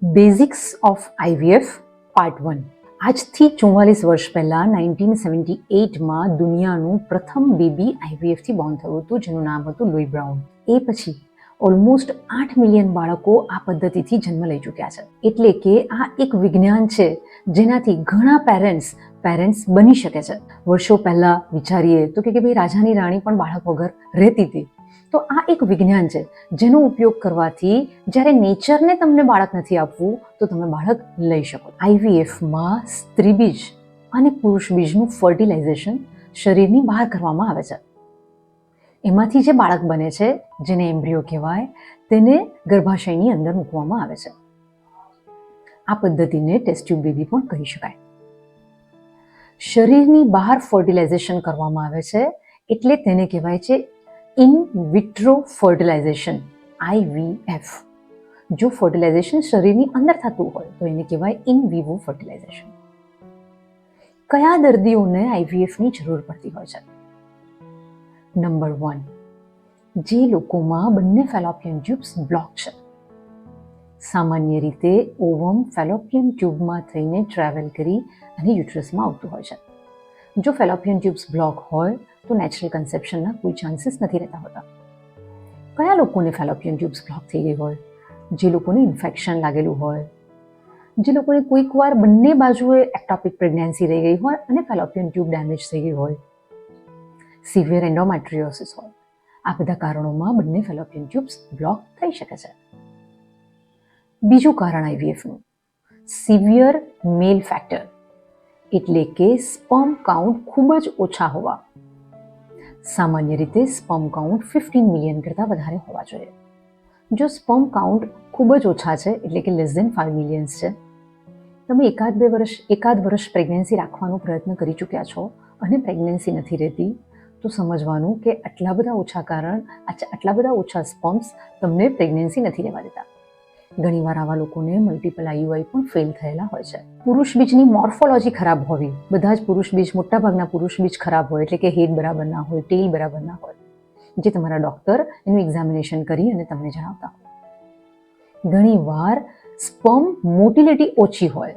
Basics of IVF part 1. આજથી 44 વર્ષ પહેલાં 1978માં દુનિયાનું પ્રથમ બેબી આઈવીએફથી બોર્ન થયું હતું, જેનું નામ હતું લુઈ બ્રાઉન. એ પછી ઓલમોસ્ટ 8 મિલિયન બાળકો આ પદ્ધતિથી જન્મ લઈ ચૂક્યા છે. એટલે કે આ એક વિજ્ઞાન છે જેનાથી ઘણા પેરેન્ટ્સ બની શકે છે. વર્ષો પહેલા વિચારીએ તો કે ભાઈ રાજાની રાણી પણ બાળક વગર રહેતી હતી. તો આ એક વિજ્ઞાન છે જેનો ઉપયોગ કરવાથી જ્યારે નેચરને તમને બાળક નથી આપવું તો તમે બાળક લઈ શકો. આઈવીએફમાં સ્ત્રી બીજ અને પુરુષ બીજનું ફર્ટિલાઇઝેશન શરીરની બહાર કરવામાં આવે છે. એમાંથી જે બાળક બને છે, જેને એમ્બ્રિયો કહેવાય, તેને ગર્ભાશયની અંદર મૂકવામાં આવે છે. આ પદ્ધતિને ટેસ્ટ ટ્યુબ બેબી પણ કહી શકાય. શરીરની બહાર ફર્ટિલાઇઝેશન કરવામાં આવે છે એટલે તેને કહેવાય છે ઇન વિટ્રો ફર્ટિલાઇઝેશન, આઈવીએફ. જો ફર્ટિલાઇઝેશન શરીરની અંદર થતું હોય તો એને કહેવાય ઇન વિવો ફર્ટિલાઇઝેશન. કયા દર્દીઓને આઈવીએફની જરૂર પડતી હોય છે? નંબર 1, જે લોકોમાં બંને ફેલોપિયન ટ્યુબ્સ બ્લોક છે. સામાન્ય રીતે ઓવમ ફેલોપિયન ટ્યુબમાં થઈને ટ્રાવેલ કરી અને યુટ્રસમાં આવતું હોય છે. જો ફેલોપિયન ટ્યુબ્સ બ્લોક હોય તો નેચરલ કન્સેપ્શનના કોઈ ચાન્સીસ નથી રહેતા હોતા. કયા લોકોને ફેલોપિયન ટ્યુબ્સ બ્લોક થઈ ગઈ હોય? જે લોકોને ઇન્ફેક્શન લાગેલું હોય, જે લોકોને કોઈક વાર બંને બાજુએ એક્ટોપિક પ્રેગ્નન્સી રહી ગઈ હોય અને ફેલોપિયન ટ્યુબ ડેમેજ થઈ ગઈ હોય, સિવિયર એન્ડોમેટ્રિયોસિસ હોય. આ બધા કારણોમાં બંને ફેલોપિયન ટ્યુબ્સ બ્લોક થઈ શકે છે. બીજું કારણ આઈવીએફનું સિવિયર મેલ ફેક્ટર, એટલે કે સ્પર્મ કાઉન્ટ ખૂબ જ ઓછા હોવા. સામાન્ય રીતે સ્પર્મ કાઉન્ટ 15 મિલિયન કરતાં વધારે હોવા જોઈએ. જો સ્પર્મ કાઉન્ટ ખૂબ જ ઓછા છે, એટલે કે લેસ ધેન 5 મિલિયન્સ છે, તમે એકાદ વર્ષ પ્રેગ્નન્સી રાખવાનો પ્રયત્ન કરી ચૂક્યા છો અને પ્રેગ્નન્સી નથી રહેતી, તો સમજવાનું કે આટલા બધા ઓછા સ્પર્મ્સ તમને પ્રેગ્નન્સી નથી રહેવા દેતા. ઘણીવાર આવા લોકોને મલ્ટિપલ આઈયુઆઈ પણ ફેલ થયેલા હોય છે. પુરુષ બીજની મોર્ફોલોજી ખરાબ હોવી. બધા જ મોટાભાગના પુરુષ બીજ ખરાબ હોય, એટલે કે હેડ બરાબર ના હોય, ટેલ બરાબર ના હોય, જે તમારા ડૉક્ટર એનું એક્ઝામિનેશન કરી અને તમને જણાવતા હોય. ઘણીવાર સ્પર્મ મોટિલિટી ઓછી હોય,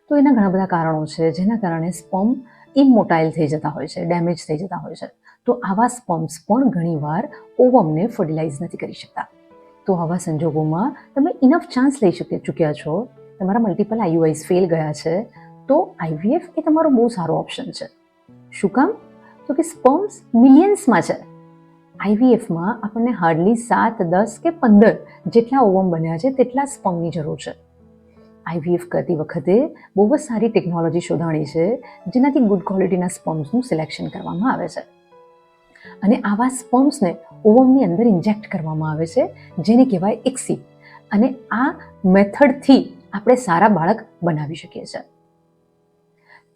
તો એના ઘણા બધા કારણો છે જેના કારણે સ્પર્મ ઇમોટાઇલ થઈ જતા હોય છે, ડેમેજ થઈ જતા હોય છે. તો આવા સ્પર્મ્સ પણ ઘણીવાર ઓવમને ફર્ટિલાઇઝ નથી કરી શકતા. તો આવા સંજોગોમાં તમે ઇનફ ચાન્સ લઈ ચૂક્યા છો, તમારા મલ્ટિપલ આઈયુઆઈસ ફેલ ગયા છે, તો આઈવીએફ એ તમારો બહુ સારો ઓપ્શન છે. શું કામ? તો કે સ્પર્મ્સ મિલિયન્સમાં છે. આઈવીએફમાં આપણને હાર્ડલી 7, 10 કે 15 જેટલા ઓવમ બન્યા છે તેટલા સ્પર્મની જરૂર છે. આઈવીએફ કરતી વખતે બહુ જ સારી ટેકનોલોજી શોધાણી છે જેનાથી ગુડ ક્વોલિટીના સ્પર્મ્સનું સિલેક્શન કરવામાં આવે છે. અને આવા સ્પર્મ્સને ઓવમની અંદર ઇન્જેક્ટ કરવામાં આવે છે, જેને કહેવાય ઇક્સી. અને આ મેથડથી આપણે સારા બાળક બનાવી શકીએ છીએ.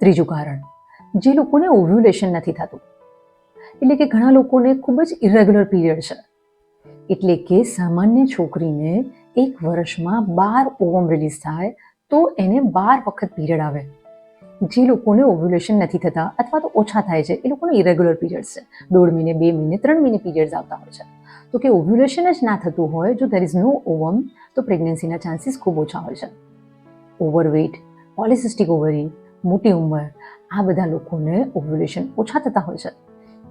ત્રીજું કારણ, જે લોકોને ઓવ્યુલેશન નથી થતું. એટલે કે ઘણા લોકોને ખૂબ જ ઇરેગ્યુલર પીરિયડ છે. એટલે કે સામાન્ય છોકરીને 1 વર્ષમાં 12 ઓવમ રિલીઝ થાય તો એને 12 વખત પીરિયડ આવે. જે લોકોને ઓવ્યુલેશન નથી થતા અથવા તો ઓછા થાય છે, એ લોકોને ઇરેગ્યુલર પીરિયડ્સ છે. 1.5 મહિને, 2 મહિને, 3 મહિને પીરિયડ્સ આવતા હોય છે. તો કે ઓવ્યુલેશન જ ના થતું હોય, જો ધેર ઇઝ નો ઓવમ, તો પ્રેગ્નન્સીના ચાન્સીસ ખૂબ ઓછા હોય છે. ઓવરવેઇટ, પોલિસિસ્ટિક ઓવરી, મોટી ઉંમર, આ બધા લોકોને ઓવ્યુલેશન ઓછા થતા હોય છે.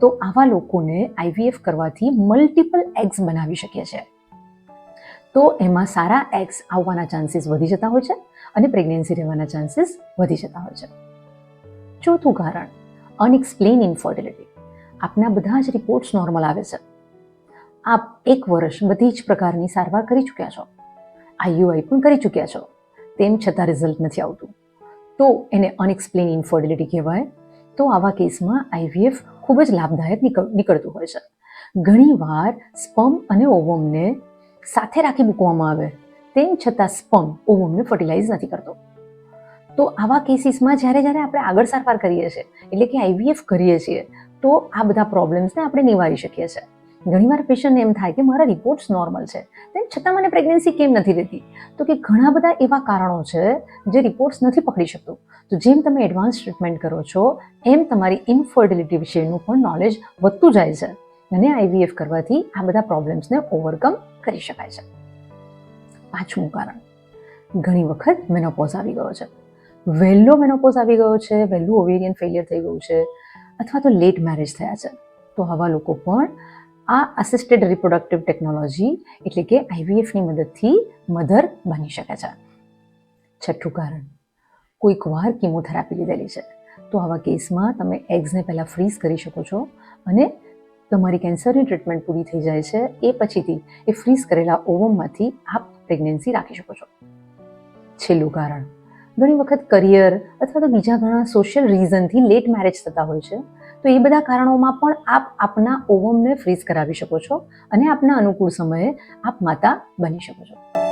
તો આવા લોકોને આઈવીએફ કરવાથી મલ્ટિપલ એગ્સ બનાવી શકીએ છીએ. તો એમાં સારા એગ્સ આવવાના ચાન્સીસ વધી જતા હોય છે અને પ્રેગ્નન્સી રહેવાના ચાન્સીસ વધી જતા હોય છે. ચોથું કારણ, અનએક્સપ્લેઇન ઇનફર્ટિલિટી. આપના બધા જ રિપોર્ટ્સ નોર્મલ આવે છે. આપ 1 વર્ષ બધી જ પ્રકારની સારવાર કરી ચૂક્યા છો, આઈયુઆઈ પણ કરી ચૂક્યા છો, તેમ છતાં રિઝલ્ટ નથી આવતું, તો એને અનએક્સપ્લેઇન ઇનફર્ટિલિટી કહેવાય. તો આવા કેસમાં આઈવીએફ ખૂબ જ લાભદાયક નીકળતું હોય છે. ઘણીવાર સ્પર્મ અને ઓવમને સાથે રાખી મૂકવામાં આવે, તેમ છતાં સ્પર્મ ઓવમને ફર્ટિલાઇઝ નથી કરતો. તો આવા કેસીસમાં જ્યારે આપણે આગળ સારવાર કરીએ છીએ, એટલે કે આઈવીએફ કરીએ છીએ, તો આ બધા પ્રોબ્લેમ્સને આપણે નિવારી શકીએ છીએ. ઘણીવાર પેશન્ટને એમ થાય કે મારા રિપોર્ટ્સ નોર્મલ છે, તેમ છતાં મને પ્રેગ્નન્સી કેમ નથી રહેતી? તો કે ઘણા બધા એવા કારણો છે જે રિપોર્ટ્સ નથી પકડી શકતું. તો જેમ તમે એડવાન્સ ટ્રીટમેન્ટ કરો છો, એમ તમારી ઇનફર્ટિલિટી વિશેનું પણ નોલેજ વધતું જાય છે. અને આઈવીએફ કરવાથી આ બધા પ્રોબ્લેમ્સને ઓવરકમ કરી શકાય છે. પાંચમું કારણ, ઘણી વખત મેનોપોઝ આવી ગયો છે, વહેલો મેનોપોઝ આવી ગયો છે, વહેલું ઓવેરિયન ફેલિયર થઈ ગયું છે, અથવા તો લેટ મેરેજ થયા છે, તો આવા લોકો પણ આ અસિસ્ટેડ રિપ્રોડક્ટિવ ટેકનોલોજી એટલે કે આઈવીએફની મદદથી મધર બની શકે છે. છઠ્ઠું કારણ, કોઈક વાર કિમોથેરાપી લીધેલી છે, તો આવા કેસમાં તમે એગ્સને પહેલાં ફ્રીઝ કરી શકો છો અને તમારી કેન્સરની ટ્રીટમેન્ટ પૂરી થઈ જાય છે એ પછીથી એ ફ્રીઝ કરેલા ઓવમમાંથી આપ પ્રેગ્નન્સી રાખી શકો છો. છેલ્લું કારણ, ઘણી વખત કરિયર અથવા તો બીજા ઘણા સોશિયલ રીઝનથી લેટ મેરેજ થતા હોય છે, તો એ બધા કારણોમાં પણ આપ આપના ઓવમને ફ્રીઝ કરાવી શકો છો અને આપના અનુકૂળ સમયે આપ માતા બની શકો છો.